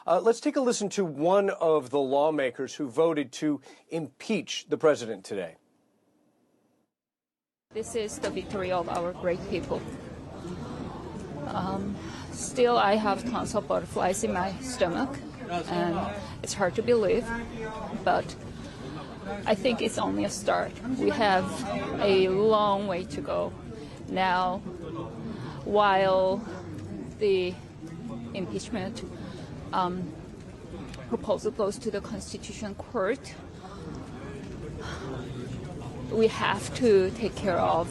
Let's take a listen to one of the lawmakers who voted to impeach the president today. This is the victory of our great people. Still, I have tons of butterflies in my stomach, and it's hard to believe, but I think it's only a start. We have a long way to go. Now, while the impeachment proposal goes to the Constitutional Court, we have to take care of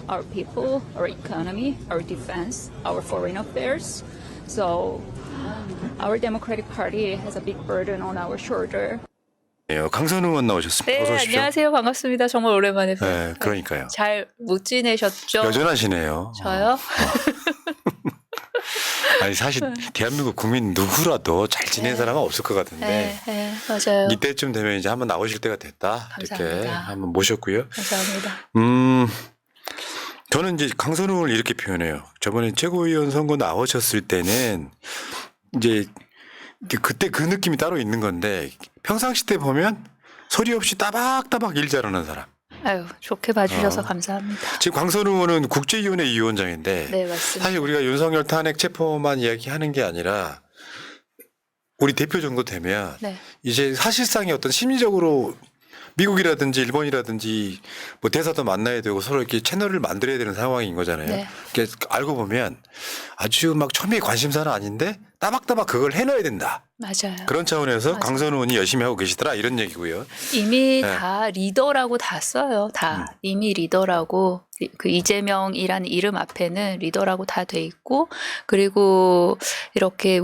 our people, our economy, our defense, our foreign affairs. So our Democratic Party has a big burden on our shoulder. 네, 강선우 의원 나오셨습니다. 네, 어서 오십시오. 안녕하세요. 반갑습니다. 정말 오랜만에 봬요. 네, 그러니까요. 잘 못 지내셨죠? 여전하시네요. 저요? 아니 사실 대한민국 국민 누구라도 잘 지낸 사람은 없을 것 같은데 네, 맞아요. 이때쯤 되면 이제 한번 나오실 때가 됐다. 이렇게 감사합니다. 한번 모셨고요. 감사합니다. 저는 이제 강선우 의원을 이렇게 표현해요. 저번에 최고위원 선거 나오셨을 때는 이제 그때 그 느낌이 따로 있는 건데 평상시 때 보면 소리 없이 따박따박 일 잘하는 사람. 아유, 좋게 봐주셔서 감사합니다. 지금 강선우 의원은 국제위원회 위원장인데 네, 맞습니다. 사실 우리가 윤석열 탄핵 체포만 이야기하는 게 아니라 우리 대표 정도 되면 네. 이제 사실상의 어떤 심리적으로 미국이라든지 일본이라든지 뭐 대사도 만나야 되고 서로 이렇게 채널을 만들어야 되는 상황인 거잖아요. 네. 그러니까 알고 보면 아주 막 초미의 관심사는 아닌데 따박따박 그걸 해놔야 된다. 맞아요. 그런 차원에서 맞아요. 강선우 의원이 열심히 하고 계시더라 이런 얘기고요. 이미 네. 다 리더라고 다 써요. 다 이미 리더라고 그 이재명이라는 이름 앞에는 리더라고 다 돼 있고 그리고 이렇게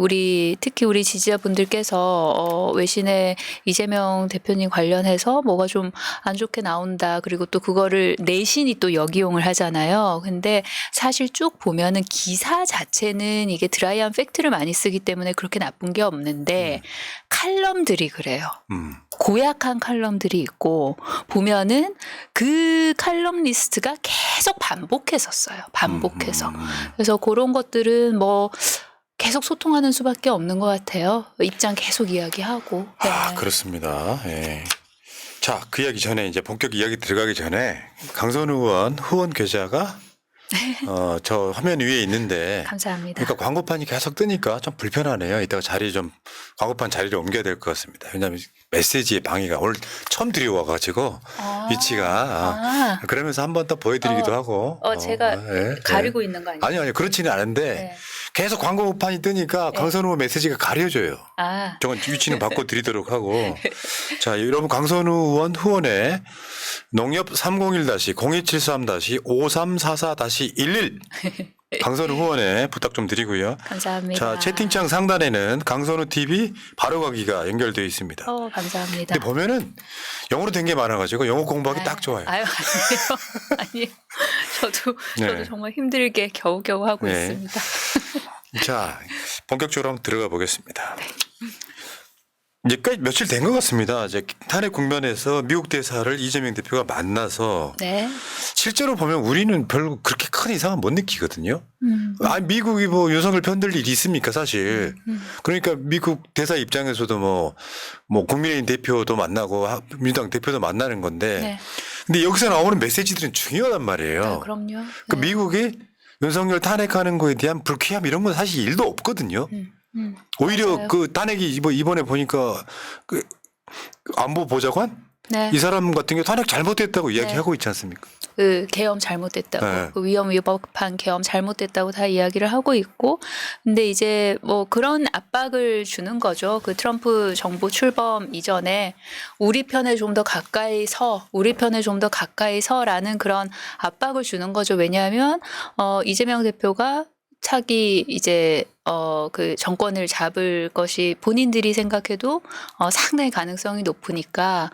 특히 우리 지지자분들께서 외신에 이재명 대표님 관련해서 뭐가 좀 안 좋게 나온다. 그리고 또 그거를 내신이 또 역이용을 하잖아요. 근데 사실 쭉 보면은 기사 자체는 이게 드라이한 팩트를 많이 쓰기 때문에 그렇게 나쁜 게 없는데 칼럼들이 그래요. 고약한 칼럼들이 있고 보면은 그 칼럼 리스트가 계속 반복했었어요. 반복해서. 그래서 그런 것들은 뭐 계속 소통하는 수밖에 없는 것 같아요. 입장 계속 이야기하고. 네. 아, 그렇습니다. 예. 자, 그 이야기 전에 이제 본격 이야기 들어가기 전에 강선우 의원 후원 계좌가 저 화면 위에 있는데 감사합니다. 그러니까 광고판이 계속 뜨니까 좀 불편하네요. 이따가 광고판 자리를 옮겨야 될 것 같습니다. 왜냐하면 메시지의 방해가 오늘 처음 들여와가지고 위치가 그러면서 한 번 더 보여드리기도 하고. 제가 예, 가리고 있는 거 아니에요? 아니요, 그렇지는 않은데 네. 계속 광고판이 뜨니까 강선우 의원 메시지가 가려져요. 저건 위치는 바꿔드리도록 하고. 자, 여러분 강선우 의원 후원에 농협 301-0273-5344-11 강선우 후원에 부탁 좀 드리고요. 감사합니다. 자, 채팅창 상단에는 강선우 TV 바로가기가 연결되어 있습니다. 감사합니다. 근데 보면은 영어로 된 게 많아가지고 영어 공부하기 딱 좋아요. 아유, 아니에요. 저도 네. 정말 힘들게 겨우겨우 하고 네. 있습니다. 자, 본격적으로 한번 들어가 보겠습니다. 이제까지 며칠 된 것 같습니다. 이제 탄핵 국면에서 미국 대사를 이재명 대표가 만나서 네. 실제로 보면 우리는 별로 그렇게 큰 이상은 못 느끼거든요. 미국이 뭐 윤석열 편들 일이 있습니까, 사실. 그러니까 미국 대사 입장에서도 뭐 국민의힘 대표도 만나고 민주당 대표도 만나는 건데. 네. 근데 여기서 나오는 메시지들은 중요하단 말이에요. 그럼요. 그 네. 미국이 윤석열 탄핵하는 거에 대한 불쾌함 이런 건 사실 일도 없거든요. 오히려 맞아요. 그 탄핵이 이번에 보니까 그 안보 보좌관 네. 이 사람 같은 경우 탄핵 잘못됐다고 이야기하고 있지 않습니까? 그 계엄 잘못됐다고, 네. 그 위법한 계엄 잘못됐다고 다 이야기를 하고 있고, 근데 이제 뭐 그런 압박을 주는 거죠. 그 트럼프 정부 출범 이전에 우리 편에 좀 더 가까이 서라는 그런 압박을 주는 거죠. 왜냐하면 이재명 대표가 차기 이제 그 정권을 잡을 것이 본인들이 생각해도 상당히 가능성이 높으니까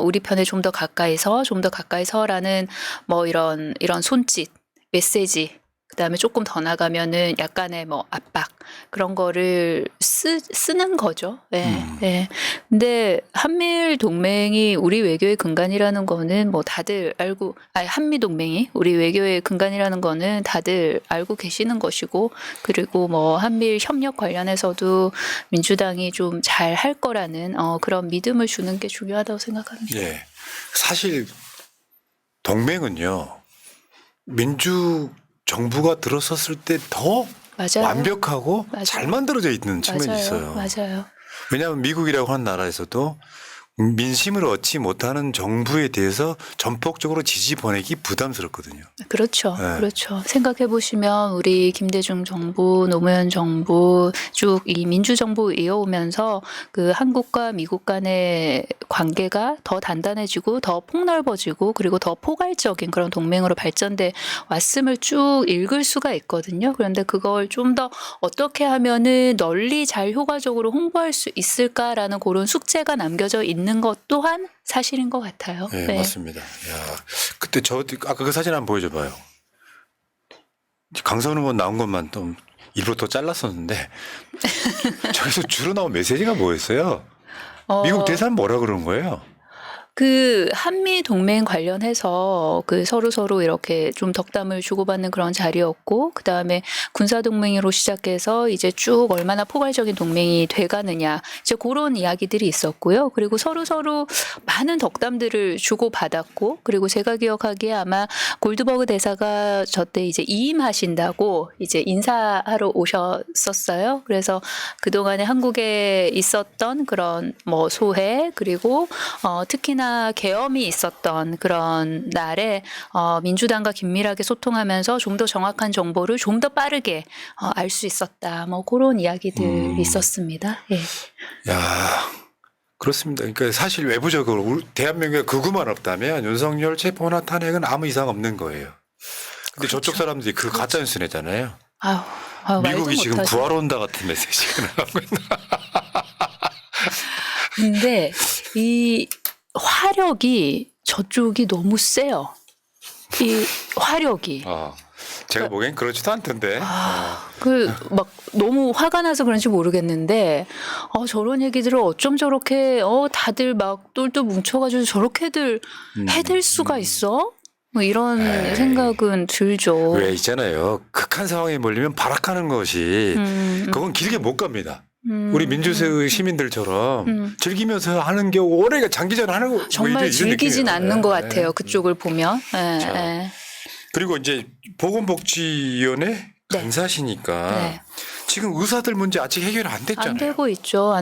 우리 편에 좀 더 가까이 서라는 뭐 이런 손짓 메시지 그다음에 조금 더 나가면은 약간의 뭐 압박 그런 거를 쓰는 거죠. 예. 예. 근데 한미일 동맹이 우리 외교의 근간이라는 거는 뭐 다들 알고, 아니 한미 동맹이 우리 외교의 근간이라는 거는 다들 알고 계시는 것이고, 그리고 뭐 한미일 협력 관련해서도 민주당이 좀 잘 할 거라는 그런 믿음을 주는 게 중요하다고 생각합니다. 예. 사실 동맹은요. 민주 정부가 들어섰을 때 더 맞아요. 완벽하고 맞아요. 잘 만들어져 있는 측면이 맞아요. 있어요. 맞아요. 왜냐하면 미국이라고 하는 나라에서도 민심을 얻지 못하는 정부에 대해서 전폭적으로 지지 보내기 부담스럽거든요. 그렇죠. 네. 그렇죠. 생각해 보시면 우리 김대중 정부, 노무현 정부 쭉 이 민주정부 이어오면서 그 한국과 미국 간의 관계가 더 단단해지고 더 폭넓어지고 그리고 더 포괄적인 그런 동맹으로 발전돼 왔음을 쭉 읽을 수가 있거든요. 그런데 그걸 좀 더 어떻게 하면은 널리 잘 효과적으로 홍보할 수 있을까라는 그런 숙제가 남겨져 있는 것 또한 사실인 것 같아요. 네, 네. 맞습니다. 야, 그때 아까 그 사진 한번 보여줘봐요. 강선 의원 나온 것만 좀 일부러 또 잘랐었는데 저기서 주로 나온 메시지가 뭐였어요? 미국 대사는 뭐라 그러는 거예요? 그 한미 동맹 관련해서 그 서로 이렇게 좀 덕담을 주고받는 그런 자리였고, 그 다음에 군사 동맹으로 시작해서 이제 쭉 얼마나 포괄적인 동맹이 돼가느냐, 이제 그런 이야기들이 있었고요. 그리고 서로 많은 덕담들을 주고받았고, 그리고 제가 기억하기에 아마 골드버그 대사가 저때 이제 이임하신다고 이제 인사하러 오셨었어요. 그래서 그동안에 한국에 있었던 그런 뭐 소회, 그리고 특히나 계엄이 있었던 그런 날에 민주당과 긴밀하게 소통하면서 좀 더 정확한 정보를 좀 더 빠르게 알 수 있었다. 뭐 그런 이야기들이 있었습니다. 예. 야, 그렇습니다. 그러니까 사실 외부적으로 대한민국에 극우만 없다면 윤석열 체포나 탄핵은 아무 이상 없는 거예요. 근데 그렇죠. 저쪽 사람들이 그 가짜 뉴스 내잖아요. 아유, 미국이 지금 못하죠. 구하러 온다 같은 메시지가 나오고 있나. 근데 이 화력이 저쪽이 너무 세요. 이 화력이. 제가 보기엔 그렇지도 않던데. 막 너무 화가 나서 그런지 모르겠는데, 저런 얘기들을 어쩜 저렇게, 다들 막 똘똘 뭉쳐가지고 저렇게들 해댈 수가 있어? 뭐 이런 생각은 들죠. 왜 있잖아요. 극한 상황에 몰리면 발악하는 것이 그건 길게 못 갑니다. 우리 민주주의 시민들처럼 즐기면서 하는 게 오래 장기전 하는 거 정말 즐기진 않는 것 같아요. 그쪽을 보면. 예. 그리고 이제 보건복지위원회 간사시니까 네. 지금 의사들 문제 아직 해결 안 됐잖아요. 안 되고 있죠.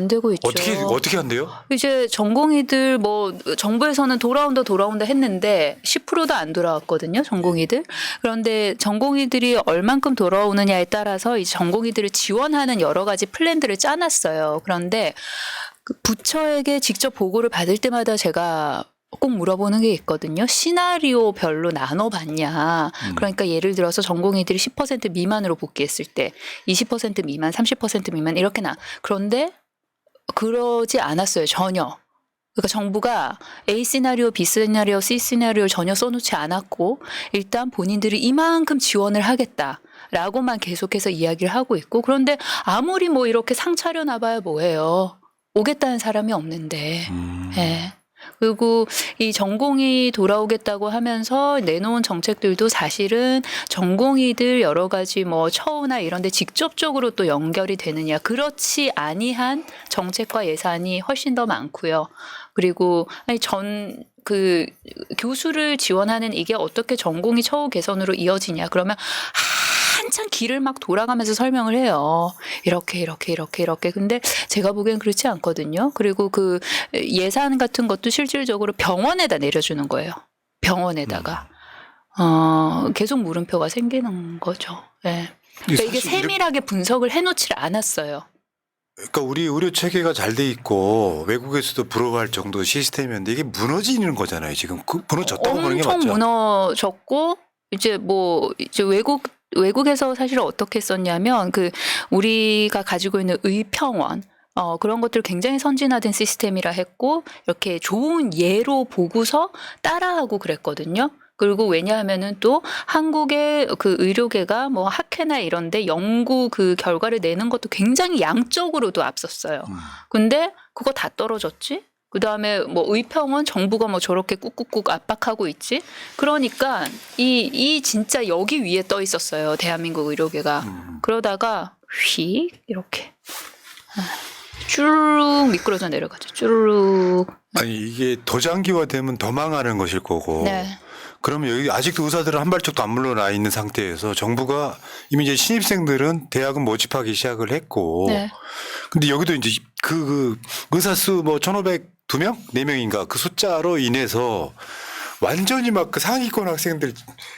어떻게 안 돼요? 이제 전공의들 뭐 정부에서는 돌아온다 했는데 10%도 안 돌아왔거든요. 전공의들. 그런데 전공의들이 얼만큼 돌아오느냐에 따라서 이 전공의들을 지원하는 여러 가지 플랜들을 짜놨어요. 그런데 그 부처에게 직접 보고를 받을 때마다 제가 꼭 물어보는 게 있거든요. 시나리오별로 나눠봤냐. 그러니까 예를 들어서 전공의들이 10% 미만으로 복귀했을 때 20% 미만, 30% 미만 이렇게 그런데 그러지 않았어요. 전혀. 그러니까 정부가 A 시나리오, B 시나리오, C 시나리오를 전혀 써놓지 않았고 일단 본인들이 이만큼 지원을 하겠다라고만 계속해서 이야기를 하고 있고, 그런데 아무리 뭐 이렇게 상 차려놔봐야 뭐해요. 오겠다는 사람이 없는데. 예. 그리고 이 전공의 돌아오겠다고 하면서 내놓은 정책들도 사실은 전공의들 여러 가지 뭐 처우나 이런 데 직접적으로 또 연결이 되느냐. 그렇지 아니한 정책과 예산이 훨씬 더 많고요. 그리고 그 교수를 지원하는 이게 어떻게 전공의 처우 개선으로 이어지냐. 그러면 한참 길을 막 돌아가면서 설명을 해요. 이렇게. 근데 제가 보기엔 그렇지 않거든요. 그리고 그 예산 같은 것도 실질적으로 병원에다 내려주는 거예요. 병원에다가. 계속 물음표가 생기는 거죠. 네. 그러니까 이게 세밀하게 분석을 해놓지를 않았어요. 그러니까 우리 의료 체계가 잘 돼 있고 외국에서도 부러워할 정도 시스템이었는데 이게 무너지는 거잖아요. 지금 무너졌다고 보는 게 맞죠. 엄청 무너졌고 이제 외국에서 사실 어떻게 썼냐면 우리가 가지고 있는 의평원 그런 것들 굉장히 선진화된 시스템이라 했고 이렇게 좋은 예로 보고서 따라하고 그랬거든요. 그리고 왜냐하면은 또 한국의 그 의료계가 뭐 학회나 이런데 연구 그 결과를 내는 것도 굉장히 양적으로도 앞섰어요. 근데 그거 다 떨어졌지? 그 다음에 뭐 의평은 정부가 뭐 저렇게 꾹꾹꾹 압박하고 있지? 그러니까 이 진짜 여기 위에 떠 있었어요. 대한민국 의료계가. 그러다가 휙 이렇게 쭈르륵 미끄러져 내려가죠. 쭈르륵. 아니 이게 더 장기화되면 더 망하는 것일 거고. 네. 그러면 여기 아직도 의사들은 한 발짝도 안 물러나 있는 상태에서 정부가 이미 이제 신입생들은 대학은 모집하기 시작을 했고. 네. 근데 여기도 이제 그 의사 수 뭐 1,502명? 4명인가 그 숫자로 인해서 완전히 막 그 상위권 학생들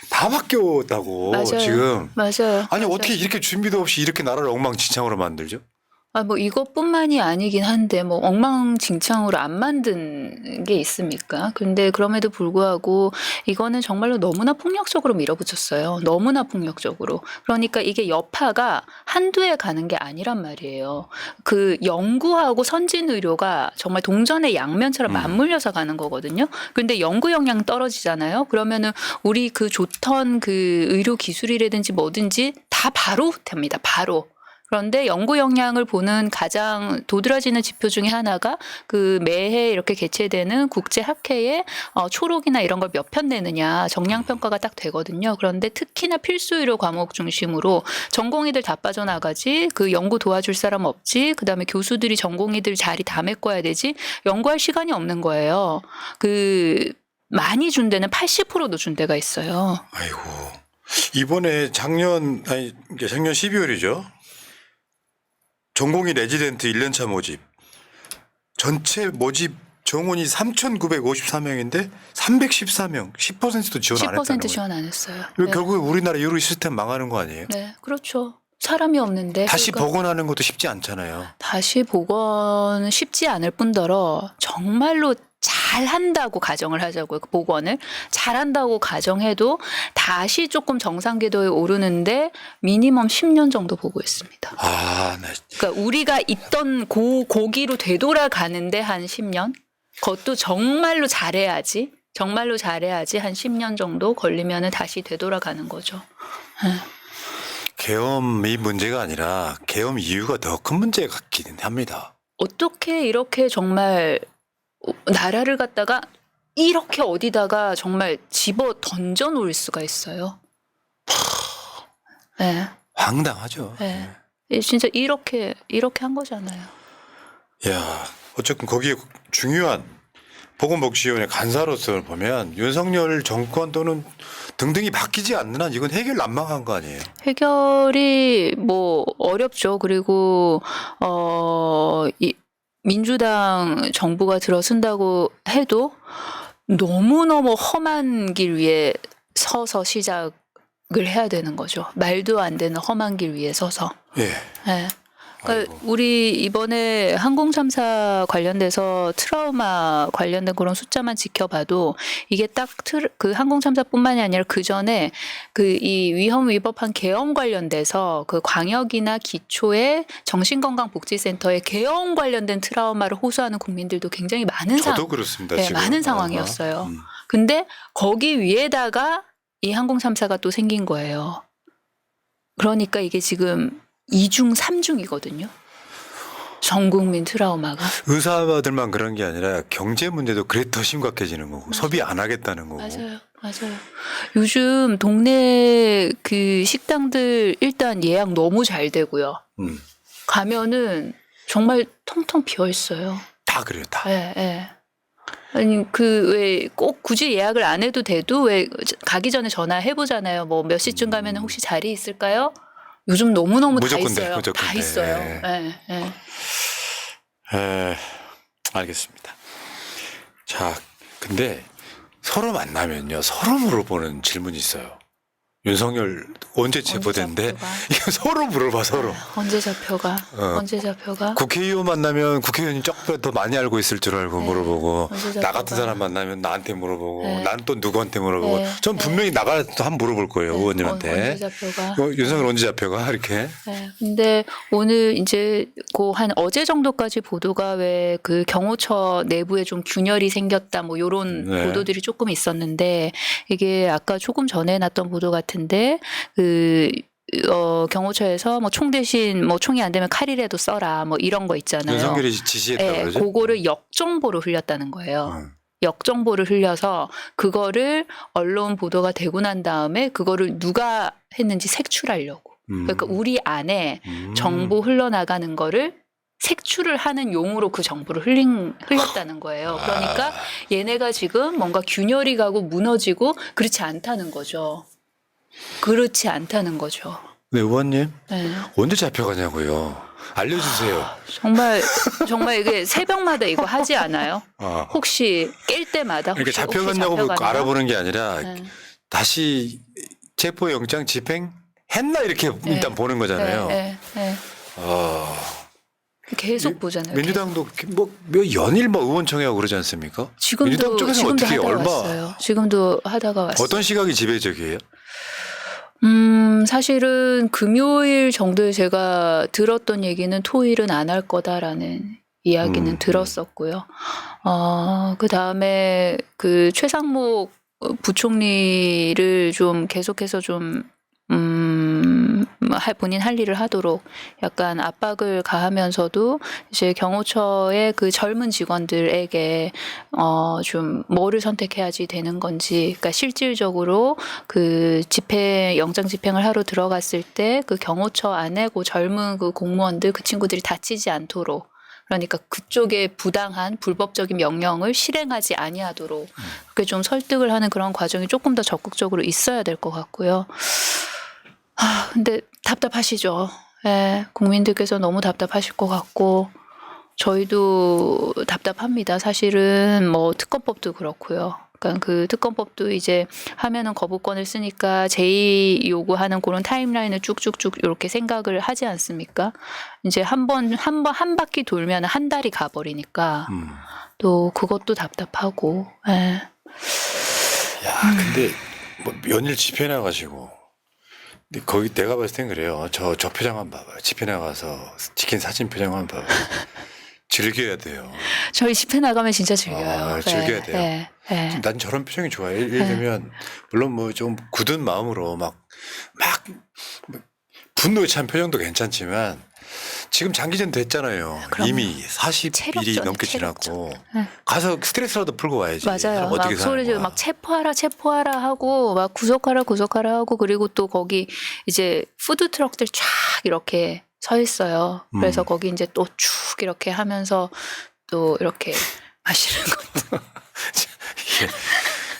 다 바뀌었다고 맞아요. 지금. 맞아요. 아니 맞아요. 어떻게 이렇게 준비도 없이 이렇게 나라를 엉망진창으로 만들죠? 아, 뭐 이것뿐만이 아니긴 한데 뭐 엉망진창으로 안 만든 게 있습니까? 근데 그럼에도 불구하고 이거는 정말로 너무나 폭력적으로 밀어붙였어요. 너무나 폭력적으로. 그러니까 이게 여파가 한두 해 가는 게 아니란 말이에요. 그 연구하고 선진 의료가 정말 동전의 양면처럼 맞물려서 가는 거거든요. 근데 연구 역량 떨어지잖아요. 그러면은 우리 그 좋던 그 의료 기술이라든지 뭐든지 다 바로 됩니다. 바로. 그런데 연구 역량을 보는 가장 도드라지는 지표 중에 하나가 그 매해 이렇게 개최되는 국제 학회에 초록이나 이런 걸 몇 편 내느냐 정량 평가가 딱 되거든요. 그런데 특히나 필수 의료 과목 중심으로 전공의들 다 빠져나가지 그 연구 도와줄 사람 없지 그다음에 교수들이 전공의들 자리 다 메꿔야 되지 연구할 시간이 없는 거예요. 그 많이 준 데는 80%도 준 데가 있어요. 아이고 이번에 작년 12월이죠. 전공의 레지던트 1년차 모집 전체 모집 정원이 3,954명인데 314명 10%도 지원 안 했다는 10% 거예요. 지원 안 했어요. 이거 네. 결국 우리나라 의료 시스템 망하는 거 아니에요? 네, 그렇죠. 사람이 없는데 다시 그러니까 복원하는 것도 쉽지 않잖아요. 다시 복원 쉽지 않을 뿐더러 정말로 잘한다고 가정을 하자고요. 그 복원을 잘한다고 가정해도 다시 조금 정상 궤도에 오르는데 미니멈 10년 정도 보고 있습니다. 아, 나 그러니까 우리가 있던 고기로 되돌아가는데 한 10년? 그것도 정말로 잘해야지. 정말로 잘해야지 한 10년 정도 걸리면은 다시 되돌아가는 거죠. 계엄이 문제가 아니라 계엄 이유가 더 큰 문제 같기는 합니다. 어떻게 이렇게 정말 나라를 갖다가 이렇게 어디다가 정말 집어 던져 놓을 수가 있어요. 네, 황당하죠. 네. 진짜 이렇게 한 거잖아요. 야, 어쨌든 거기에 중요한 보건복지위원회 간사로서 보면 윤석열 정권 또는 등등이 바뀌지 않는 한 이건 해결 난망한 거 아니에요? 해결이 뭐 어렵죠. 그리고 이 민주당 정부가 들어선다고 해도 너무너무 험한 길 위에 서서 시작을 해야 되는 거죠. 말도 안 되는 험한 길 위에 서서. 예. 네. 그러니까 아이고. 우리 이번에 항공 참사 관련돼서 트라우마 관련된 그런 숫자만 지켜봐도 이게 딱 그 항공 참사뿐만이 아니라 그 전에 그 이 위험 위법한 계엄 관련돼서 그 광역이나 기초의 정신건강복지센터의 계엄 관련된 트라우마를 호소하는 국민들도 굉장히 많은 저도 그렇습니다. 네, 지금. 많은 상황이었어요. 음. 근데 거기 위에다가 이 항공 참사가 또 생긴 거예요. 그러니까 이게 지금 2중, 3중이거든요. 전 국민 트라우마가. 의사들만 그런 게 아니라 경제 문제도 그래 더 심각해지는 거고 소비 안 하겠다는 거고. 맞아요. 맞아요. 요즘 동네 그 식당들 일단 예약 너무 잘 되고요. 가면은 정말 텅텅 비어 있어요. 다 그래요. 다. 예, 예. 아니 그 왜 꼭 굳이 예약을 안 해도 돼도 왜 가기 전에 전화해 보잖아요. 뭐 몇 시쯤 가면 혹시 자리 있을까요? 요즘 너무너무 다 무조건 돼, 있어요. 무조건 다 돼. 있어요. 예. 예, 예. 알겠습니다. 자, 근데 서로 만나면요. 서로 물어보는 질문이 있어요. 윤석열 언제 체포된대? 잡혀가? 이거 서로 물어봐 서로. 언제 잡혀가? 어. 언제 잡혀가? 국회의원 만나면 국회의원이 조금 더 많이 알고 있을 줄 알고 네. 물어보고 언제 나 같은 잡혀가? 사람 만나면 나한테 물어보고 네. 난 또 누구한테 물어보고 네. 전 분명히 나가서 한번 물어볼 거예요 네. 의원님한테. 언제 잡혀가? 윤석열 언제 잡혀가 이렇게. 네. 근데 오늘 이제 한 어제 정도까지 보도가 왜 그 경호처 내부에 좀 균열이 생겼다 뭐 요런 네. 보도들이 조금 있었는데 이게 아까 조금 전에 났던 보도 같은데 경호처에서 뭐 총 대신 뭐 총이 안 되면 칼이라도 써라 뭐 이런 거 있잖아요. 윤석열이 지시했다고 네, 그러죠? 그거를 역정보로 흘렸다는 거예요. 응. 역정보를 흘려서 그거를 언론 보도가 되고 난 다음에 그거를 누가 했는지 색출하려고. 그러니까 우리 안에 정보 흘러나가는 거를 색출을 하는 용으로 그 정보를 흘렸다는 거예요. 그러니까 얘네가 지금 뭔가 균열이 가고 무너지고 그렇지 않다는 거죠. 그렇지 않다는 거죠. 네 의원님 네. 언제 잡혀가냐고요. 알려주세요. 정말 이게 새벽마다 이거 하지 않아요? 어. 혹시 깰 때마다 그러니까 혹시 잡혀갔냐고 잡혀갔나? 알아보는 게 아니라 네. 다시 체포영장 집행했나 이렇게 일단 보는 거잖아요. 네, 네. 계속 보잖아요. 민주당도 몇 연일 의원총회하고 그러지 않습니까? 민주당 쪽에서 어떻게 하다가 얼마 왔어요. 지금도 하다가 왔어요. 어떤 시각이 지배적이에요? 사실은 금요일 정도에 제가 들었던 얘기는 토일은 안 할 거다라는 이야기는 들었었고요. 그 다음에 그 최상목 부총리를 좀 계속해서 좀 본인 할 일을 하도록 약간 압박을 가하면서도 이제 경호처의 그 젊은 직원들에게 좀 뭐를 선택해야지 되는 건지, 그러니까 실질적으로 그 영장 집행을 하러 들어갔을 때 그 경호처 안에 그 젊은 그 공무원들 그 친구들이 다치지 않도록, 그러니까 그쪽에 부당한 불법적인 명령을 실행하지 아니하도록 그렇게 좀 설득을 하는 그런 과정이 조금 더 적극적으로 있어야 될 것 같고요. 근데 답답하시죠. 예, 국민들께서 너무 답답하실 것 같고 저희도 답답합니다. 사실은 뭐 특검법도 그렇고요. 그러니까 그 특검법도 이제 하면은 거부권을 쓰니까 제의 요구하는 그런 타임라인을 쭉쭉쭉 이렇게 생각을 하지 않습니까? 이제 한 바퀴 돌면 한 달이 가버리니까 또 그것도 답답하고. 예. 야, 근데 뭐 연일 집회 나가시고. 근데 거기 내가 봤을 땐 그래요. 저 표정 한번 봐봐요. 집회 나가서 찍힌 사진 표정 한번 봐봐요. 즐겨야 돼요. 저희 집회 나가면 진짜 즐겨요. 즐겨야 돼요. 네, 네. 난 저런 표정이 좋아요. 예를 들면 물론 뭐 좀 굳은 마음으로 막 분노에 찬 표정도 괜찮지만 지금 장기전 됐잖아요. 그럼요. 이미 40일이 체력전이에요, 넘게 체력전. 지났고 네. 가서 스트레스라도 풀고 와야지. 맞아요. 어떻게 막 사는 소리 지르고 거야. 막 체포하라 하고 막 구속하라 하고 그리고 또 거기 이제 푸드 트럭들 쫙 이렇게 서 있어요. 그래서 거기 이제 또 쭉 이렇게 하면서 또 이렇게 마시는 것도. 이게.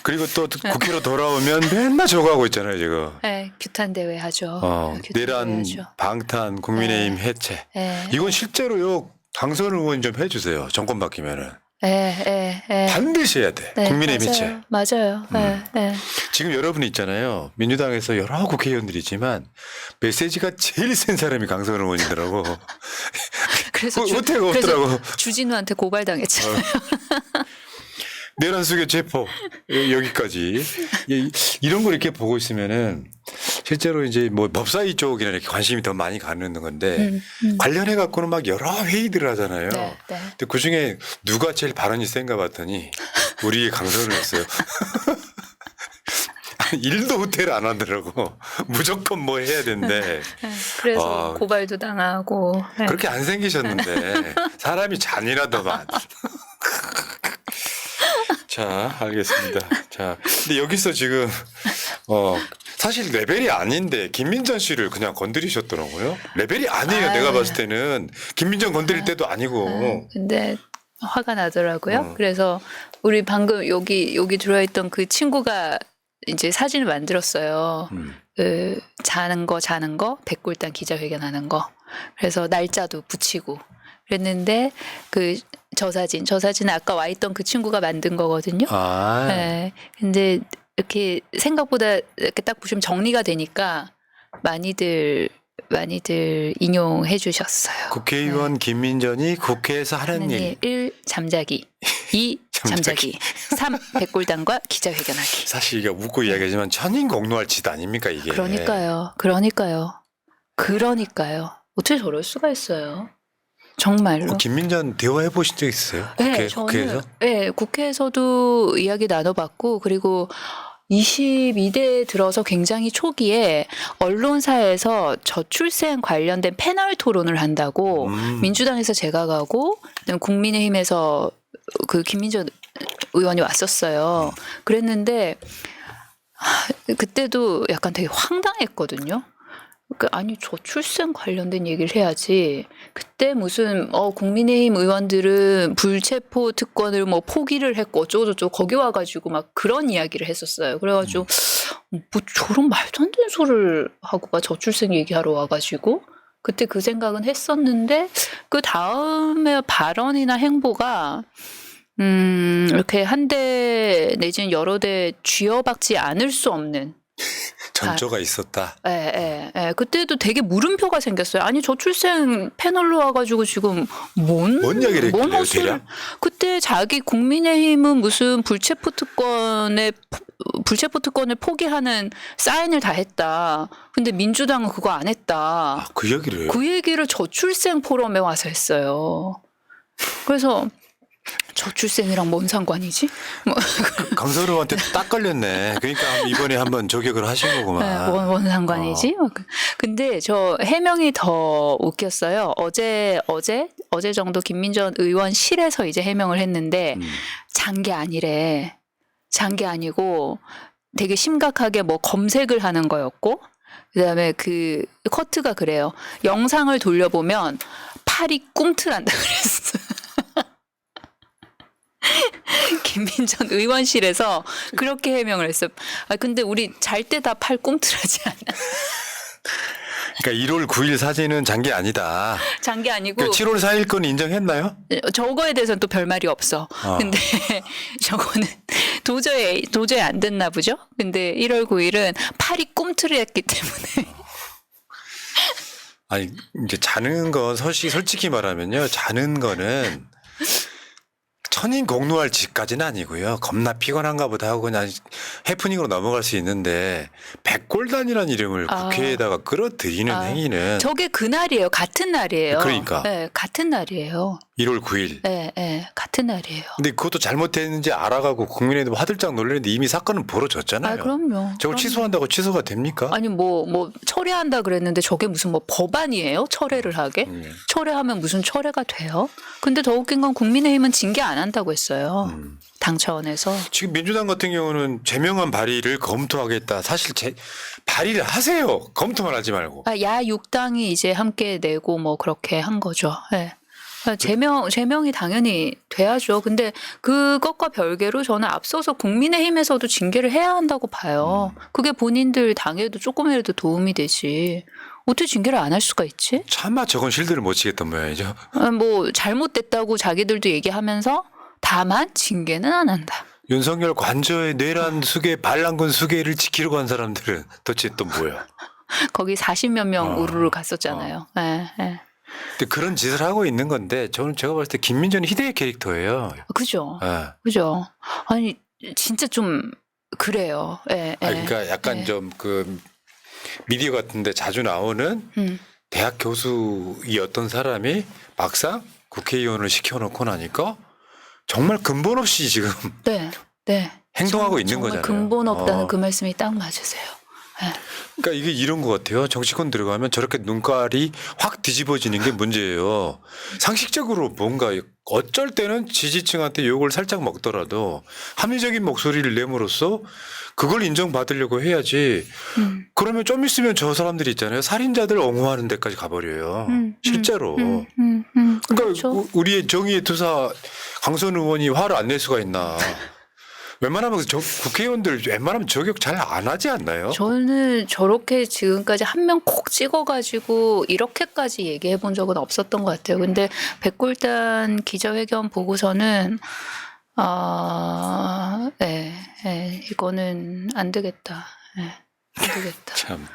그리고 또 국회로 돌아오면 맨날 저거 하고 있잖아요 지금. 네, 규탄 대회 하죠. 규탄 내란, 대회 하죠. 방탄, 국민의힘 해체. 네. 이건 실제로요. 강선 의원 좀 해주세요. 정권 바뀌면은. 네. 반드시 해야 돼. 네, 국민의힘 해체. 맞아요. 네. 지금 여러분이 있잖아요. 민주당에서 여러 국회의원들이지만 메시지가 제일 센 사람이 강선 의원이더라고. 그래서 어태가 없더라고. 주진우한테 고발당했잖아요. 내란 수교 체포 여기까지 이런 걸 이렇게 보고 있으면은 실제로 이제 뭐 법사위 쪽이나 이렇게 관심이 더 많이 가는 건데 관련해 갖고는 막 여러 회의들을 하잖아요. 네. 근데 그 중에 누가 제일 발언이 센가 봤더니 우리 강선을 했어요. 일도 호텔 안 하더라고. 무조건 뭐 해야 된대. 그래서 고발도 당하고. 네. 그렇게 안 생기셨는데 사람이 잔인하더만. 자, 알겠습니다. 자, 근데 여기서 지금 사실 레벨이 아닌데 김민전 씨를 그냥 건드리셨더라고요. 레벨이 아니에요. 내가 봤을 때는 김민전 건드릴 때도 아니고. 근데 화가 나더라고요. 그래서 우리 방금 여기 들어있던 그 친구가 이제 사진을 만들었어요. 그 자는 거 백골단 기자회견하는 거. 그래서 날짜도 붙이고 그랬는데 저 사진은 아까 와 있던 그 친구가 만든 거거든요. 아. 네. 근데 이렇게 생각보다 이렇게 딱 보시면 정리가 되니까 많이들 인용해 주셨어요. 국회의원 김민전이 국회에서 하는 일. 1. 잠자기 2. 잠자기 3. 백골단과 기자회견하기. 사실 이게 웃고 이야기하지만 천인공노할 짓 아닙니까 이게. 그러니까요. 어떻게 저럴 수가 있어요. 정말로. 김민전 대화해 보신 적 있어요? 국회에서? 네, 국회에서도 이야기 나눠봤고, 그리고 22대 들어서 굉장히 초기에 언론사에서 저출생 관련된 패널 토론을 한다고 민주당에서 제가 가고 국민의힘에서 그 김민전 의원이 왔었어요. 그랬는데 그때도 약간 되게 황당했거든요. 그러니까 아니 저출생 관련된 얘기를 해야지. 그때 무슨 국민의힘 의원들은 불체포 특권을 뭐 포기를 했고 어쩌고저쩌고 거기 와가지고 막 그런 이야기를 했었어요. 그래가지고 뭐 저런 말도 안 되는 소리를 하고가 저출생 얘기하러 와가지고 그때 그 생각은 했었는데 그 다음에 발언이나 행보가 이렇게 한 대 내지는 여러 대 쥐어박지 않을 수 없는 전조가 있었다. 예. 그때도 되게 물음표가 생겼어요. 아니 저출생 패널로 와가지고 지금 뭔 이야기를 했길래요, 대략? 그때 자기 국민의힘은 무슨 불체포 특권을 포기하는 사인을 다 했다. 근데 민주당은 그거 안 했다. 아, 그 얘기를. 그 얘기를 저출생 포럼에 와서 했어요. 그래서 저출생이랑 뭔 상관이지? 뭐. 강서루한테 딱 걸렸네. 그러니까 이번에 한번 저격을 하신 거구만. 뭔 상관이지? 근데 저 해명이 더 웃겼어요. 어제 정도 김민전 의원실에서 이제 해명을 했는데 잔 게 아니래. 잔 게 아니고 되게 심각하게 뭐 검색을 하는 거였고 그다음에 그 커트가 그래요. 영상을 돌려보면 팔이 꿈틀한다 그랬어. 김민전 의원실에서 그렇게 해명을 했어요. 근데 우리 잘 때 다 팔 꿈틀하지 않아? 그러니까 1월 9일 사진은 잔 게 아니다. 잔 게 아니고. 그러니까 7월 4일 건 인정했나요? 저거에 대해서는 또 별말이 없어. 근데 저거는 도저히 안 됐나 보죠? 근데 1월 9일은 팔이 꿈틀했기 때문에. 아니, 이제 자는 건 솔직히 말하면요. 자는 거는 천인공노할 짓까지는 아니고요. 겁나 피곤한가 보다 하고 그냥 해프닝으로 넘어갈 수 있는데 백골단이라는 이름을 국회에다가 끌어들이는 행위는 저게 그날이에요. 같은 날이에요. 그러니까. 네, 같은 날이에요. 1월 9일. 네, 같은 날이에요. 근데 그것도 잘못됐는지 알아가고 국민의힘 화들짝 놀랐는데 이미 사건은 벌어졌잖아요. 그럼요. 저걸 취소한다고 취소가 됩니까? 아니 뭐 철회한다 그랬는데 저게 무슨 뭐 법안이에요? 철회를 하게? 철회하면 무슨 철회가 돼요? 근데 더 웃긴 건 국민의힘은 징계 안 한다고 했어요. 당 차원에서. 지금 민주당 같은 경우는 제명안 발의를 검토하겠다. 사실 발의를 하세요. 검토만 하지 말고. 야 6당이 이제 함께 내고 뭐 그렇게 한 거죠. 네. 제명이 당연히 돼야죠. 근데 그것과 별개로 저는 앞서서 국민의힘에서도 징계를 해야 한다고 봐요. 그게 본인들 당에도 조금이라도 도움이 되지. 어떻게 징계를 안 할 수가 있지? 차마 저건 실드를 못 치겠단 모양이죠. 뭐 잘못됐다고 자기들도 얘기하면서 다만 징계는 안 한다. 윤석열 관저의 내란 수계, 반란군 수계를 지키려고 한 사람들은 도대체 또 뭐야? 거기 40몇 명 우르르 갔었잖아요. 네. 근데 그런 짓을 하고 있는 건데 제가 봤을 때 김민전이 희대의 캐릭터예요. 그죠. 네. 그죠. 아니 진짜 좀 그래요. 네, 그러니까 약간 좀 그 미디어 같은데 자주 나오는 대학 교수이었던 사람이 막상 국회의원을 시켜놓고 나니까 정말 근본 없이 지금 행동하고 있는 정말 거잖아요. 근본 없다는 그 말씀이 딱 맞으세요. 네. 그러니까 이게 이런 것 같아요. 정치권 들어가면 저렇게 눈깔이 확 뒤집어지는 게 문제예요. 상식적으로 뭔가 어쩔 때는 지지층한테 욕을 살짝 먹더라도 합리적인 목소리를 내므로써 그걸 인정받으려고 해야지. 그러면 좀 있으면 저 사람들이 있잖아요. 살인자들 옹호하는 데까지 가버려요. 실제로. 그러니까 그렇죠. 우리의 정의의 투사 강선 의원이 화를 안 낼 수가 있나. 웬만하면 국회의원들 웬만하면 저격 잘 안 하지 않나요? 저는 저렇게 지금까지 한 명 콕 찍어가지고 이렇게까지 얘기해 본 적은 없었던 것 같아요. 근데 백골단 기자회견 보고서는 네, 네, 이거는 안 되겠다. 네, 안 되겠다. 참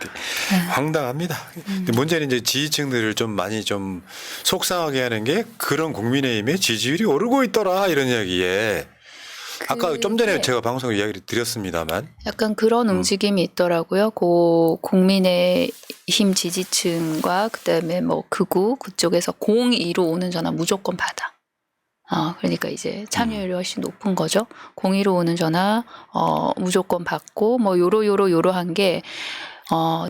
황당합니다. 근데 문제는 이제 지지층들을 좀 많이 좀 속상하게 하는 게 그런 국민의힘의 지지율이 오르고 있더라 이런 이야기에 아까 좀 전에 그게 제가 방송에 이야기를 드렸습니다만 약간 그런 움직임이 있더라고요. 그 국민의힘 지지층과 그다음에 뭐 극우 그쪽에서 02로 오는 전화 무조건 받아. 그러니까 이제 참여율이 훨씬 높은 거죠. 02로 오는 전화 무조건 받고 뭐 요러한 게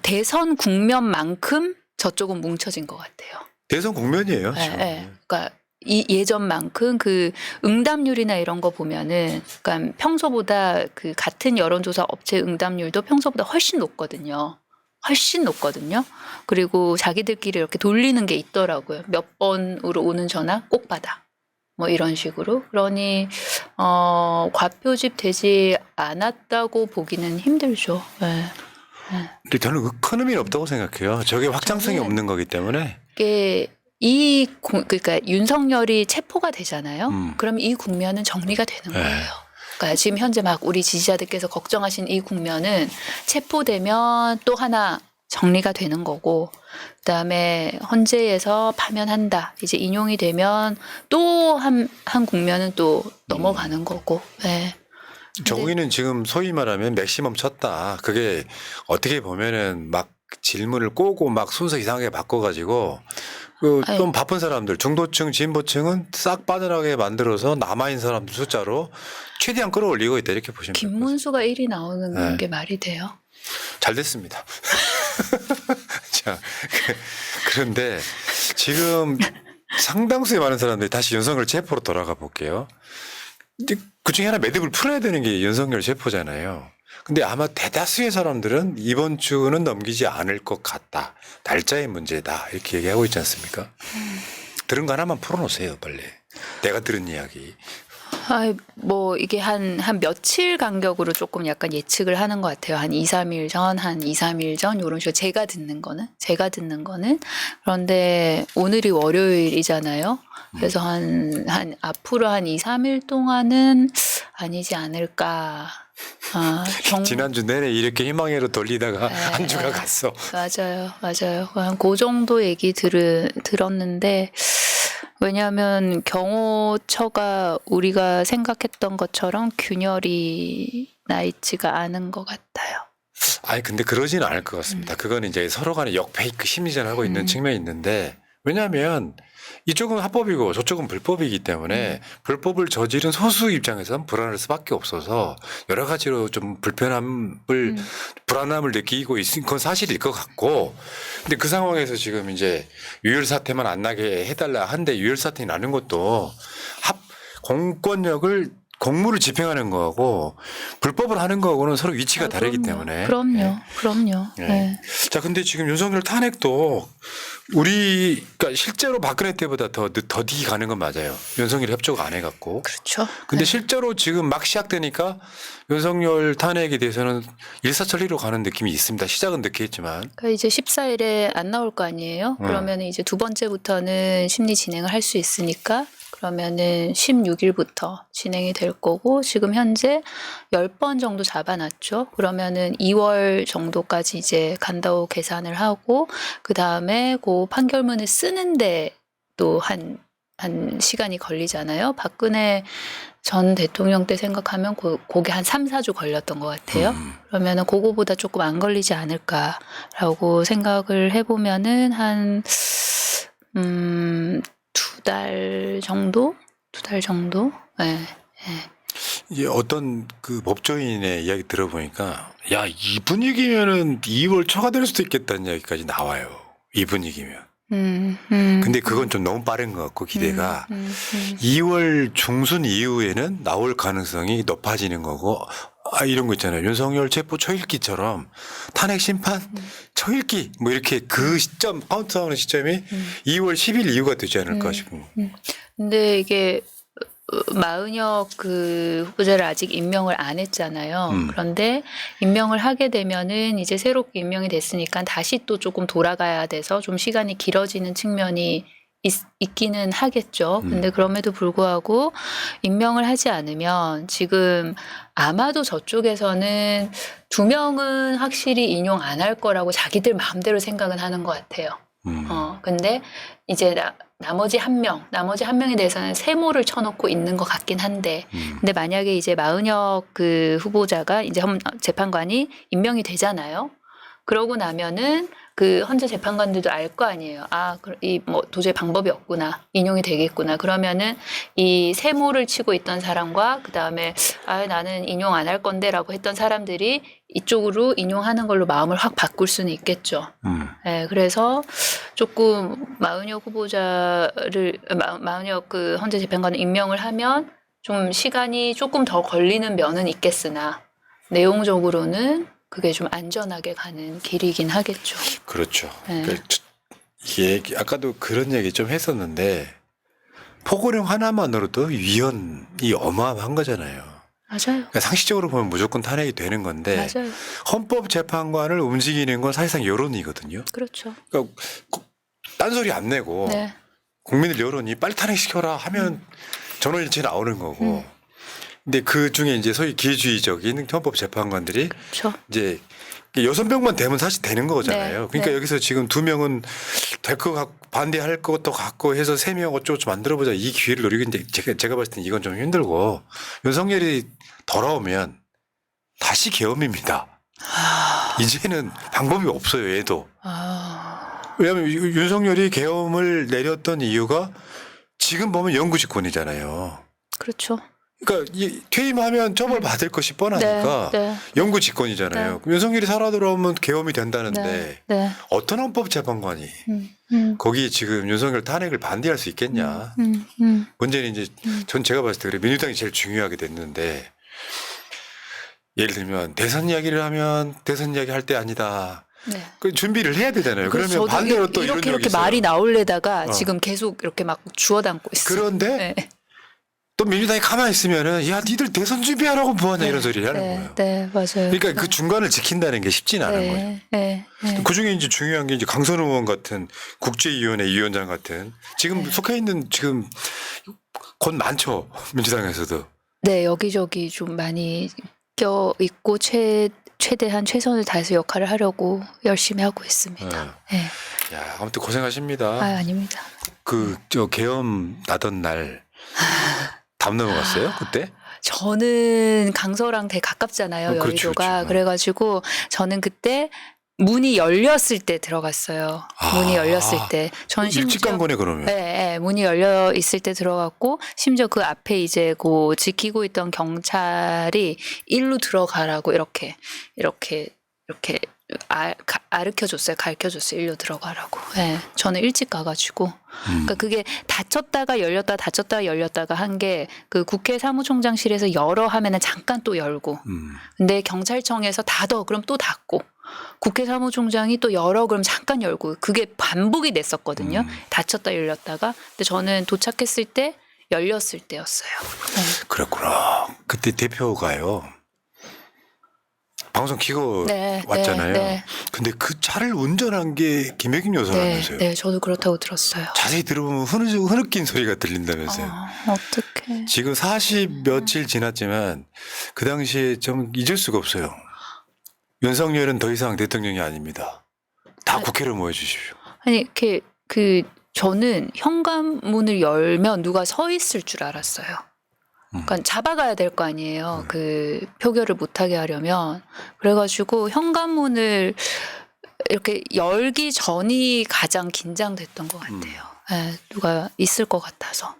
대선 국면만큼 저쪽은 뭉쳐진 것 같아요. 대선 국면이에요. 네, 지금. 네. 그러니까 이 예전만큼 그 응답률이나 이런 거 보면은 그러니까 평소보다 그 같은 여론조사 업체 응답률도 평소보다 훨씬 높거든요. 훨씬 높거든요. 그리고 자기들끼리 이렇게 돌리는 게 있더라고요. 몇 번으로 오는 전화 꼭 받아. 뭐 이런 식으로. 그러니 과표집 되지 않았다고 보기는 힘들죠. 네. 근데 저는 큰 의미는 없다고 생각해요. 저게 확장성이 저는 없는 거기 때문에. 이게 그러니까 윤석열이 체포가 되잖아요. 그럼 이 국면은 정리가 되는 거예요. 그러니까 지금 현재 막 우리 지지자들께서 걱정하신 이 국면은 체포되면 또 하나 정리가 되는 거고, 그다음에 헌재에서 파면한다. 이제 인용이 되면 또 한 국면은 또 넘어가는 거고. 네. 정의는 지금 소위 말하면 맥시멈 쳤다. 그게 어떻게 보면은 막 질문을 꼬고 막 순서 이상하게 바꿔가지고 좀 바쁜 사람들, 중도층, 진보층은 싹 빠져나가게 만들어서 남아있는 사람들 숫자로 최대한 끌어올리고 있다 이렇게 보시면 됩니다. 김문수가 1위 나오는 네. 게 말이 돼요? 잘 됐습니다. 자, 그런데 지금 상당수의 많은 사람들이 다시 윤석열 체포로 돌아가 볼게요. 근데 그 중에 하나 매듭을 풀어야 되는 게 윤석열 체포잖아요. 근데 아마 대다수의 사람들은 이번 주는 넘기지 않을 것 같다. 날짜의 문제다. 이렇게 얘기하고 있지 않습니까? 들은 거 하나만 풀어놓으세요, 빨리. 내가 들은 이야기. 뭐 이게 한 며칠 간격으로 조금 약간 예측을 하는 것 같아요. 한 2, 3일 전, 한 2, 3일 전 이런 식으로 제가 듣는 거는. 그런데 오늘이 월요일이잖아요. 그래서 한 앞으로 한 2, 3일 동안은 아니지 않을까. 지난주 내내 이렇게 희망으로 돌리다가 한 주가 갔어. 맞아요. 한 그 정도 얘기 들었는데, 왜냐하면 경호처가 우리가 생각했던 것처럼 균열이 나 있지가 않은 것 같아요. 아니 근데 그러지는 않을 것 같습니다. 그건 이제 서로 간에 역페이크 심리전하고 있는 측면이 있는데, 왜냐하면 이쪽은 합법이고 저쪽은 불법이기 때문에 불법을 저지른 소수 입장에서는 불안할 수밖에 없어서 여러 가지로 좀 불안함을 느끼고 있는 건 사실일 것 같고, 근데 그 상황에서 지금 이제 유혈 사태만 안 나게 해달라 한데 유혈 사태 나는 것도 공무를 집행하는 거하고 불법을 하는 거하고는 서로 위치가 다르기 때문에. 그럼요. 네. 네. 자, 근데 지금 윤석열 탄핵도 그러니까 실제로 박근혜 때보다 더 뒤 가는 건 맞아요. 윤석열이 협조가 안 해갖고. 그렇죠. 근데 실제로 지금 막 시작되니까 윤석열 탄핵에 대해서는 일사천리로 가는 느낌이 있습니다. 시작은 늦게 했지만. 그러니까 이제 14일에 안 나올 거 아니에요? 그러면 이제 두 번째부터는 심리 진행을 할 수 있으니까 그러면은 16일부터 진행이 될 거고, 지금 현재 10번 정도 잡아놨죠. 그러면은 2월 정도까지 이제 간다고 계산을 하고, 그 다음에 그 판결문을 쓰는데 또 한 시간이 걸리잖아요. 박근혜 전 대통령 때 생각하면 그게 한 3, 4주 걸렸던 것 같아요. 그러면은 그거보다 조금 안 걸리지 않을까라고 생각을 해보면은 한, 2달 정도? 네. 이제 어떤 그 법조인의 이야기 들어보니까 야, 이 분위기면은 2월 초가 될 수도 있겠다는 이야기까지 나와요. 이 분위기면. 근데 그건 좀 너무 빠른 것 같고 기대가 2월 중순 이후에는 나올 가능성이 높아지는 거고, 이런 거 있잖아요. 윤석열 체포 초읽기처럼 탄핵 심판 초읽기 뭐 이렇게 그 시점 카운트다운의 시점이 2월 10일 이후가 되지 않을까 싶은. 근데 이게 마은혁 그 후보자를 아직 임명을 안 했잖아요. 그런데 임명을 하게 되면은 이제 새롭게 임명이 됐으니까 다시 또 조금 돌아가야 돼서 좀 시간이 길어지는 측면이 있기는 하겠죠. 근데 그럼에도 불구하고 임명을 하지 않으면 지금 아마도 저쪽에서는 2명은 확실히 인용 안 할 거라고 자기들 마음대로 생각은 하는 것 같아요. 근데 이제 나머지 한 명에 대해서는 세모를 쳐놓고 있는 것 같긴 한데, 근데 만약에 이제 마은혁 그 후보자가 이제 재판관이 임명이 되잖아요. 그러고 나면은 그 헌재 재판관들도 알 거 아니에요. 아, 이 뭐 도저히 방법이 없구나. 인용이 되겠구나. 그러면은 이 세모를 치고 있던 사람과 그 다음에 아, 나는 인용 안 할 건데라고 했던 사람들이 이쪽으로 인용하는 걸로 마음을 확 바꿀 수는 있겠죠. 네, 그래서 조금 마은혁 마은혁 그 헌재 재판관을 임명을 하면 좀 시간이 조금 더 걸리는 면은 있겠으나 내용적으로는 그게 좀 안전하게 가는 길이긴 하겠죠. 그렇죠. 네. 이게 아까도 그런 얘기 좀 했었는데 포고령 하나만으로도 위헌이 어마어마한 거잖아요. 맞아요. 그러니까 상식적으로 보면 무조건 탄핵이 되는 건데 맞아요. 헌법재판관을 움직이는 건 사실상 여론이거든요. 그렇죠. 그러니까 딴소리 안 내고 네. 국민들 여론이 빨리 탄핵시켜라 하면 전원일치 나오는 거고. 근데 그 중에 이제 소위 기회주의적인 헌법재판관들이 그렇죠. 이제 6명만 되면 사실 되는 거잖아요. 네, 그러니까 네. 여기서 지금 2명은 될 것 같고 반대할 것도 같고 해서 3명 어쩌고저쩌고 만들어보자 이 기회를 노리고 이제 제가 봤을 땐 이건 좀 힘들고 윤석열이 돌아오면 다시 계엄입니다. 이제는 방법이 없어요. 얘도. 왜냐하면 윤석열이 계엄을 내렸던 이유가 지금 보면 영구집권이잖아요. 그렇죠. 그러니까 퇴임하면 처벌받을 것이 뻔하니까 네, 네. 영구집권이잖아요. 네. 그럼 윤석열이 살아 돌아오면 계엄이 된다는데 네. 네. 어떤 헌법재판관이 거기 지금 윤석열 탄핵을 반대할 수 있겠냐. 문제는 이제 전 제가 봤을 때 그래 민주당이 제일 중요하게 됐는데 예를 들면 대선 이야기를 하면 대선 이야기 할 때 아니다. 네. 그 준비를 해야 되잖아요. 그래서 그러면 저도 반대로 또 이런 이렇게 적이 있어요. 말이 나올래다가 지금 계속 이렇게 막 주워 담고 있어요. 그런데 네. 또 민주당이 가만히 있으면은 야 니들 대선 준비하라고 뭐하냐 이런 소리를 하는 거예요. 네, 맞아요. 그러니까 그 중간을 지킨다는 게 쉽지는 않은 거예요. 네. 그 중에 이제 중요한 게 이제 강선 의원 같은 국제위원회 위원장 같은 지금 속해 있는 지금 곧 많죠. 민주당에서도. 네, 여기저기 좀 많이 껴 있고 최대한 최선을 다해서 역할을 하려고 열심히 하고 있습니다. 네. 야, 아무튼 고생하십니다. 아, 아닙니다. 그 저 계엄 나던 날 담 넘어갔어요? 그때? 저는 강서랑 되게 가깝잖아요. 그렇죠, 여의도가. 그렇죠. 그래가지고 저는 그때 문이 열렸을 때 들어갔어요. 문이 열렸을 때. 전 일찍 간 거네 그러면. 네, 문이 열려 있을 때 들어갔고 심지어 그 앞에 이제 그 지키고 있던 경찰이 일로 들어가라고 이렇게 가르쳐 줬어요. 일로 들어가라고. 네, 저는 일찍 가가지고. 그러니까 그게 닫혔다가 열렸다가 한 게 그 국회 사무총장실에서 열어 하면은 잠깐 또 열고. 근데 경찰청에서 닫어 그럼 또 닫고. 국회 사무총장이 또 열어 그럼 잠깐 열고. 그게 반복이 됐었거든요. 닫혔다 열렸다가. 근데 저는 도착했을 때 열렸을 때였어요. 네. 그랬구나. 그때 대표가요. 방송 키고 네, 왔잖아요. 네. 근데 그 차를 운전한 게 김혜경 여사라면서요. 네, 저도 그렇다고 들었어요. 자세히 들어보면 흐느낀 소리가 들린다면서요. 어떡해. 지금 40 며칠 지났지만 그 당시에 좀 잊을 수가 없어요. 윤석열은 더 이상 대통령이 아닙니다. 다 국회로 모여주십시오. 아니, 이렇게 저는 현관문을 열면 누가 서 있을 줄 알았어요. 그러니까 잡아가야 될 거 아니에요. 그 표결을 못하게 하려면. 그래가지고 현관문을 이렇게 열기 전이 가장 긴장됐던 것 같아요. 네, 누가 있을 것 같아서.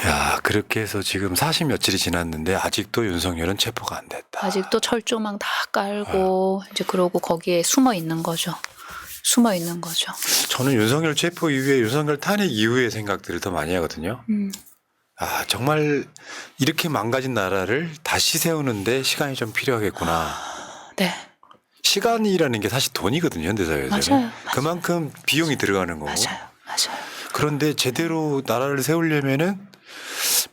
야, 그렇게 해서 지금 40 며칠이 지났는데 아직도 윤석열은 체포가 안 됐다. 아직도 철조망 다 깔고 이제 그러고 거기에 숨어 있는 거죠. 저는 윤석열 체포 이후에 윤석열 탄핵 이후의 생각들을 더 많이 하거든요. 아, 정말 이렇게 망가진 나라를 다시 세우는데 시간이 좀 필요하겠구나. 네. 시간이라는 게 사실 돈이거든요, 현대사회에서는. 맞아요. 그만큼 비용이 들어가는 거고. 맞아요. 그런데 제대로 나라를 세우려면은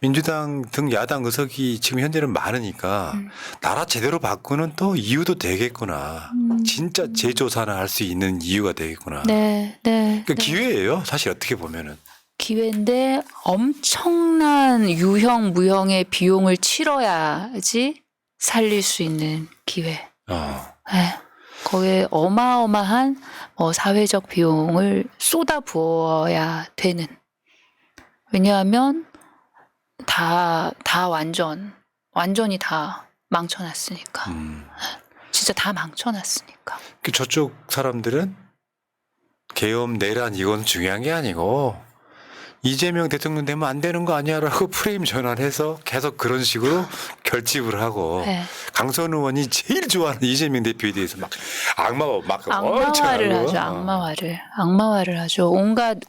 민주당 등 야당 의석이 지금 현재는 많으니까 나라 제대로 바꾸는 또 이유도 되겠구나. 진짜 재조사나 할 수 있는 이유가 되겠구나. 네, 네. 그 기회예요. 사실 어떻게 보면은. 기회인데 엄청난 유형 무형의 비용을 치러야지 살릴 수 있는 기회. 네. 거기에 어마어마한 사회적 비용을 쏟아 부어야 되는. 왜냐하면 다 완전히 다 망쳐놨으니까. 진짜 다 망쳐놨으니까. 그 저쪽 사람들은 계엄 내란 이건 중요한 게 아니고 이재명 대통령 되면 안 되는 거 아니야라고 프레임 전환해서 계속 그런 식으로 결집을 하고 네. 강선 의원이 제일 좋아하는 이재명 대표에 대해서 막 악마화를 하죠. 악마화를 하죠. 온갖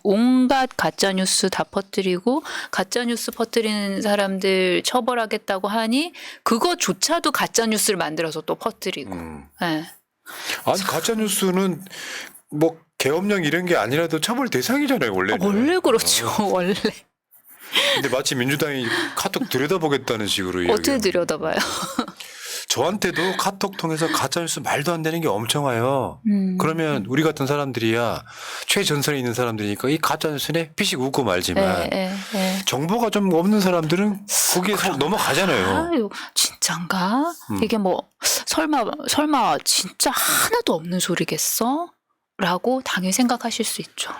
가짜 뉴스 다 퍼뜨리고 가짜 뉴스 퍼뜨리는 사람들 처벌하겠다고 하니 그거조차도 가짜 뉴스를 만들어서 또 퍼뜨리고. 네. 아니 가짜 뉴스는 뭐 계엄령 이런 게 아니라도 처벌 대상이잖아요 원래는. 원래 그렇죠. 원래. 근데 마치 민주당이 카톡 들여다보겠다는 식으로 어떻게 이야기하는. 들여다봐요? 저한테도 카톡 통해서 가짜뉴스 말도 안 되는 게 엄청 와요. 그러면 우리 같은 사람들이야 최전선에 있는 사람들이니까 이 가짜뉴스에 피식 웃고 말지만 네. 정보가 좀 없는 사람들은 거기에 속 넘어가잖아요. 아유, 진짠가? 이게 뭐 설마 진짜 하나도 없는 소리겠어? 라고 당연히 생각하실 수 있죠.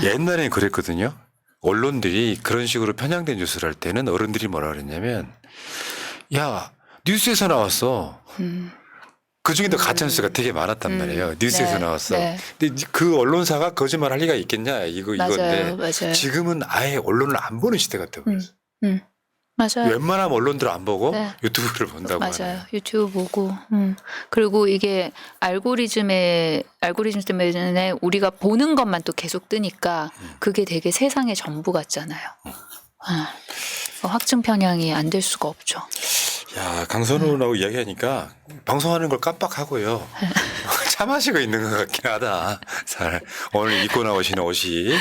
옛날에는 그랬거든요. 언론들이 그런 식으로 편향된 뉴스를 할 때는 어른들이 뭐라 그랬냐면 야 뉴스에서 나왔어. 그 중에도 가짜뉴스가 되게 많았단 말이에요. 뉴스에서 네, 나왔어. 네. 근데 그 언론사가 거짓말 할 리가 있겠냐 이건데 맞아요. 지금은 아예 언론을 안 보는 시대가 되어버렸어. 맞아요. 웬만하면 언론들을 안 보고 네. 유튜브를 본다고 맞아요. 하네요. 유튜브 보고. 그리고 이게 알고리즘 때문에 우리가 보는 것만 또 계속 뜨니까 그게 되게 세상의 전부 같잖아요. 확증 편향이 안 될 수가 없죠. 야 강선우라고 이야기하니까 방송하는 걸 깜빡하고요. 차 마시고 있는 것 같긴 하다. 오늘 입고 나오시는 옷이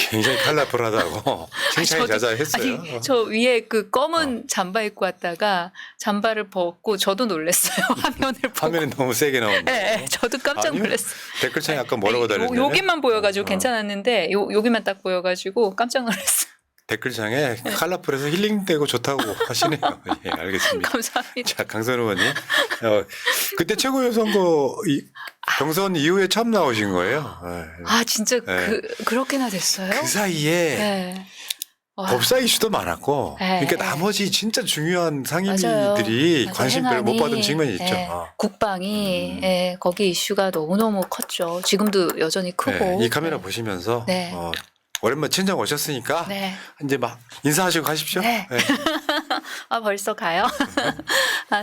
굉장히 컬러풀하다고 칭찬이 자자했어요. 아니, 저 위에 그 검은 잠바 입고 왔다가 잠바를 벗고 저도 놀랐어요. 화면을 보고. 화면이 너무 세게 나오는데. 네, 저도 깜짝 아니요. 놀랐어요. 댓글창에 아까 뭐라고 달렸냐면 여기만 보여가지고 괜찮았는데 여기만 딱 보여가지고 깜짝 놀랐어요. 댓글창에 컬러풀해서 힐링되고 좋다고 하시네요. 예, 알겠습니다. 감사합니다. 자, 강선 의원님. 그때 최고위원 선거 경선 이후에 처음 나오신 거예요. 아 진짜 네. 그렇게나 됐어요? 그 사이에 네. 와. 법사 이슈도 많았고 네, 그러니까 네. 나머지 진짜 중요한 맞아요. 상임위들이 관심을 못 해난이, 받은 측면이 있죠. 국방이 거기 이슈가 너무너무 컸죠. 지금도 여전히 크고. 이 카메라 보시면서 네. 오랜만에 친정 오셨으니까 네. 이제 막 인사하시고 가십시오. 네. 아 벌써 가요?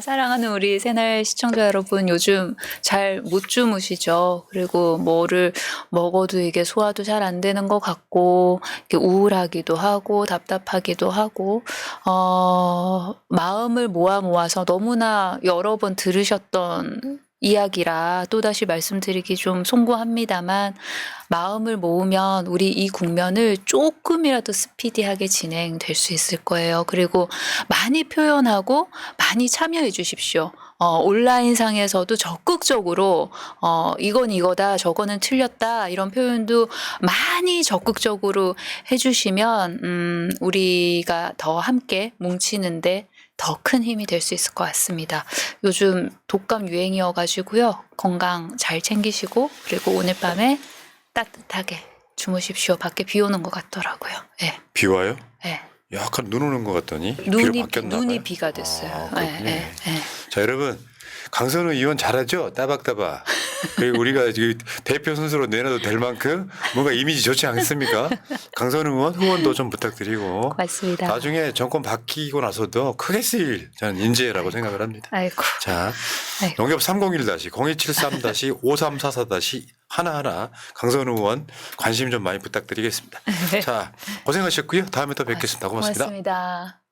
사랑하는 우리 새날 시청자 여러분, 요즘 잘 못 주무시죠? 그리고 뭐를 먹어도 이게 소화도 잘 안 되는 것 같고 이렇게 우울하기도 하고 답답하기도 하고 마음을 모아서 너무나 여러 번 들으셨던 이야기라 또다시 말씀드리기 좀 송구합니다만 마음을 모으면 우리 이 국면을 조금이라도 스피디하게 진행될 수 있을 거예요. 그리고 많이 표현하고 많이 참여해 주십시오. 온라인상에서도 적극적으로 이건 이거다 저거는 틀렸다 이런 표현도 많이 적극적으로 해주시면 우리가 더 함께 뭉치는데 더 큰 힘이 될 수 있을 것 같습니다. 요즘 독감 유행이어가지고요. 건강 잘 챙기시고 그리고 오늘 밤에 따뜻하게 주무십시오. 밖에 비 오는 것 같더라고요. 네. 비 와요? 네. 약간 눈 오는 것 같더니 비로 바뀌었나 눈이 봐요. 비가 됐어요. 그렇군요. 네. 자 여러분 강선우 의원 잘하죠? 따박따박. 그리고 우리가 대표 선수로 내놔도 될 만큼 뭔가 이미지 좋지 않습니까? 강선우 의원 후원도 좀 부탁드리고 맞습니다. 나중에 정권 바뀌고 나서도 크게 쓰일 저는 인재라고 생각을 합니다. 아이고. 자, 아이고. 농협 301-0273-5344-11 강선우 의원 관심 좀 많이 부탁드리겠습니다. 네. 자, 고생하셨고요. 다음에 또 뵙겠습니다. 고맙습니다. 고맙습니다.